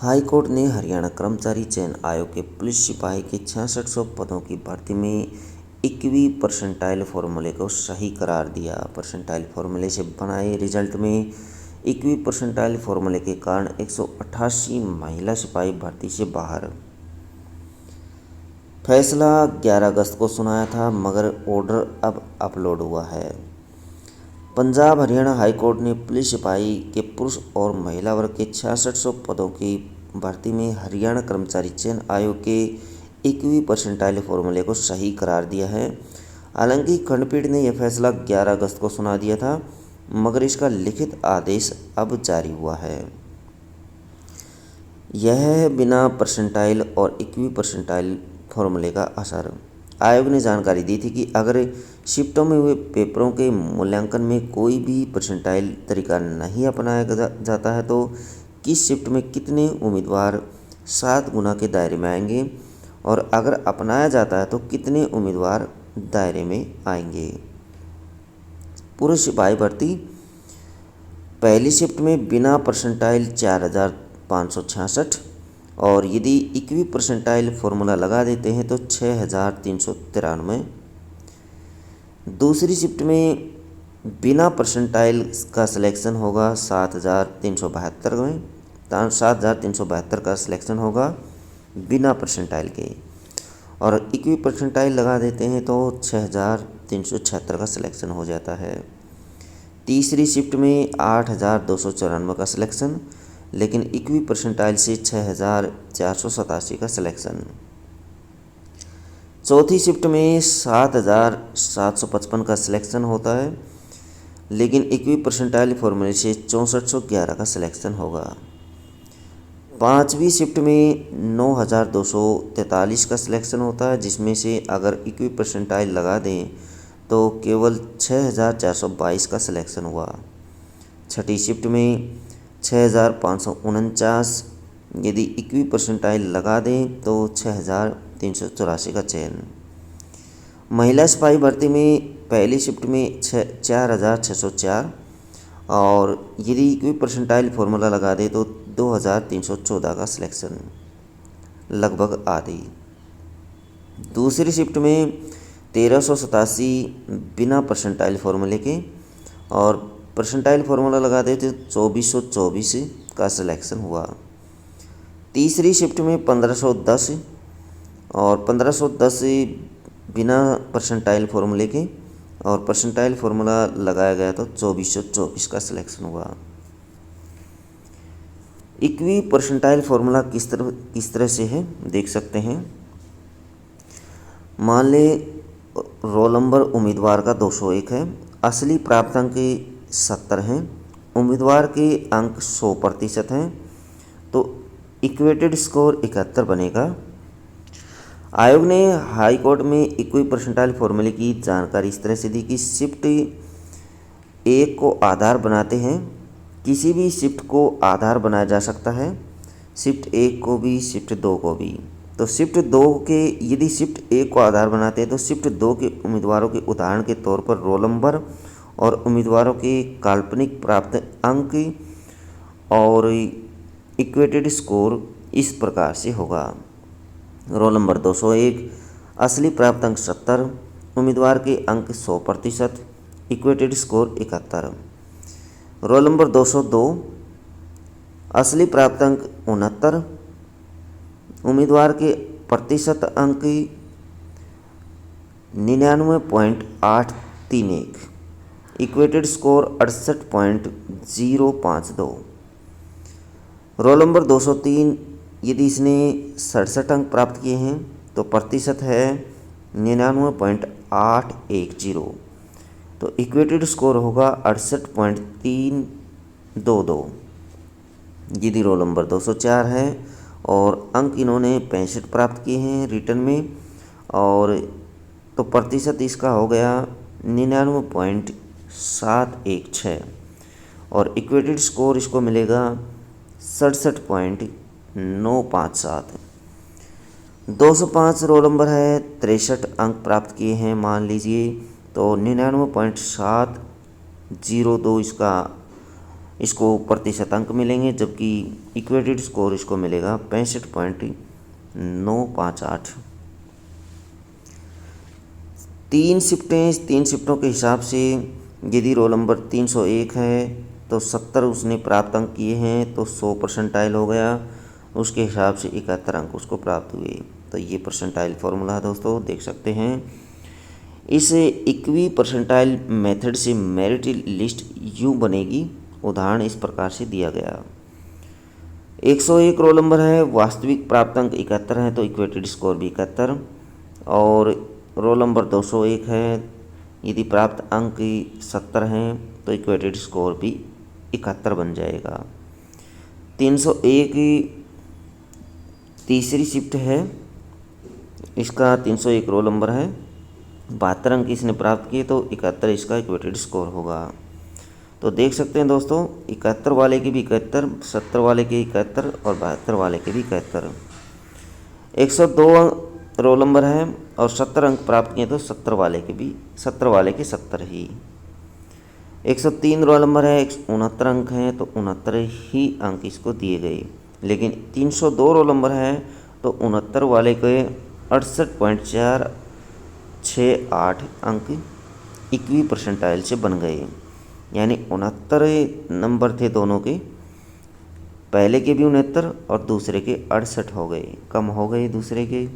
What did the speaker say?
High court ने हरियाणा कर्मचारी चयन आयोग के पुलिस सिपाही के 6600 पदों की भर्ती में 21वीं परसेंटाइल फॉर्मूले को सही करार दिया। परसेंटाइल फॉर्मूले से बनाए रिजल्ट में 21वीं परसेंटाइल फॉर्मूले के कारण 188 महिला सिपाही भर्ती से बाहर। फैसला 11 अगस्त को सुनाया था, मगर ऑर्डर अब अपलोड हुआ है। पंजाब हरियाणा हाई कोर्ट ने पुलिस सिपाही के पुरुष और महिला वर्ग के 6600 पदों की भर्ती में हरियाणा कर्मचारी चयन आयोग के 21वीं परसेंटाइल फॉर्मूले को सही करार दिया है। हालांकि खंडपीठ ने यह फैसला 11 अगस्त को सुना दिया था, मगर इसका लिखित आदेश अब जारी हुआ है। यह है बिना परसेंटाइल और 21वीं परसेंटाइल फॉर्मूले का असर। आयोग ने जानकारी दी थी कि अगर शिफ्टों में हुए पेपरों के मूल्यांकन में कोई भी परसेंटाइल तरीका नहीं अपनाया जाता है तो किस शिफ्ट में कितने उम्मीदवार 7 गुना के दायरे में आएंगे, और अगर अपनाया जाता है तो कितने उम्मीदवार दायरे में आएंगे। पुरुष सिपाही भर्ती। पहली शिफ्ट में बिना परसेंटाइल 4566, और यदि 21वीं परसेंटाइल फॉर्मूला लगा देते हैं तो 6393। दूसरी शिफ्ट में बिना परसेंटाइल का सिलेक्शन होगा 7372 में, 7372 का सिलेक्शन होगा बिना परसेंटाइल के, और 21वीं परसेंटाइल लगा देते हैं तो 6376 का सिलेक्शन हो जाता है। तीसरी शिफ्ट में 8294 का सिलेक्शन, लेकिन 21वीं परसेंटाइल से 6487 का सिलेक्शन। चौथी शिफ्ट में 7755 का सिलेक्शन होता है, लेकिन 21वीं परसेंटाइल फॉर्मूले से 6411 का सिलेक्शन होगा। पाँचवीं शिफ्ट में 9243 का सिलेक्शन होता है, जिसमें से अगर 21वीं परसेंटाइल लगा दें तो केवल 6422 का सिलेक्शन हुआ। छठी शिफ्ट में 6549, यदि 21वीं परसेंटाइल लगा दें तो 6384 का चयन। महिला सिपाही भर्ती में पहली शिफ्ट में 4604, और यदि 21वीं परसेंटाइल फॉर्मूला लगा दें तो 2314 का सिलेक्शन, लगभग आधी। दूसरी शिफ्ट में 1387 बिना परसेंटाइल फॉर्मूले के, और परसेंटाइल फार्मूला लगा दे तो 2424 का सिलेक्शन हुआ। तीसरी शिफ्ट में 1510, और 1510 बिना परसेंटाइल फार्मूले के, और परसेंटाइल फार्मूला लगाया गया तो 2424 का सिलेक्शन हुआ। 21वीं परसेंटाइल फार्मूला किस तरह से है देख सकते हैं। मान ले रोल नंबर उम्मीदवार का 201 है, असली प्राप्तांक 70 हैं, उम्मीदवार के अंक 100% हैं, तो इक्वेटेड स्कोर 71 बनेगा। आयोग ने हाई कोर्ट में 21वीं परसेंटाइल फॉर्मूले की जानकारी इस तरह से दी कि शिफ्ट 1 को आधार बनाते हैं, किसी भी शिफ्ट को आधार बनाया जा सकता है, शिफ्ट 1 को भी शिफ्ट 2 को भी। तो शिफ्ट 2 के यदि शिफ्ट 1 को आधार बनाते हैं तो शिफ्ट 2 के उम्मीदवारों के उदाहरण के तौर पर रोल नंबर और उम्मीदवारों के काल्पनिक प्राप्त अंक और इक्वेटेड स्कोर इस प्रकार से होगा। रोल नंबर 201, असली प्राप्त अंक 70, उम्मीदवार के अंक 100%, इक्वेटेड स्कोर 71। रोल नंबर 202, असली प्राप्त अंक 69, उम्मीदवार के प्रतिशत अंक 99.831, इक्वेटेड स्कोर 68.052। रोल नंबर 203, यदि इसने 67 अंक प्राप्त किए हैं तो प्रतिशत है 99.810, तो इक्वेटेड स्कोर होगा 68.322। यदि रोल नंबर 204 है और अंक इन्होंने 65 प्राप्त किए हैं रिटर्न में, और तो प्रतिशत इसका हो गया 99.716, और इक्वेटेड स्कोर इसको मिलेगा 67.957। 205 रोल नंबर है, 63 अंक प्राप्त किए हैं मान लीजिए, तो 99.702 इसका इसको प्रतिशत अंक मिलेंगे, जबकि इक्वेटेड स्कोर इसको मिलेगा 65.958। तीन शिफ्टों के हिसाब से यदि रोल नंबर 301 है तो 70 उसने प्राप्त अंक किए हैं तो 100 परसेंटाइल हो गया, उसके हिसाब से 71 अंक उसको प्राप्त हुए। तो ये परसेंटाइल फॉर्मूला है दोस्तों, देख सकते हैं। इस इक्वी परसेंटाइल मेथड से मेरिट लिस्ट यूँ बनेगी, उदाहरण इस प्रकार से दिया गया। 101 रोल नंबर है, वास्तविक प्राप्त अंक 71 है तो इक्वेटेड स्कोर भी 71, और रोल नंबर 201 है, यदि प्राप्त अंक 70 हैं तो इक्वेटेड स्कोर भी 71 बन जाएगा। 301 तीसरी शिफ्ट है, इसका 301 रोल नंबर है, 72 अंक इसने प्राप्त किए तो 71 इसका इक्वेटेड स्कोर होगा। तो देख सकते हैं दोस्तों, 71 वाले के भी 71, 70 वाले के 71 और 72 वाले के भी 71। 102 रोल नंबर है और 70 अंक प्राप्त किए तो 70 वाले के भी 70 वाले के 70 ही। 103 रोल नंबर है, 69 अंक हैं तो 69 ही अंक इसको दिए गए। लेकिन 302 रोल नंबर है तो 69 वाले के 68.468 अंक इक्वी परसेंटाइल से बन गए, यानी 69 नंबर थे दोनों के, पहले के भी 69 और दूसरे के 68 हो गए, कम हो गए दूसरे के।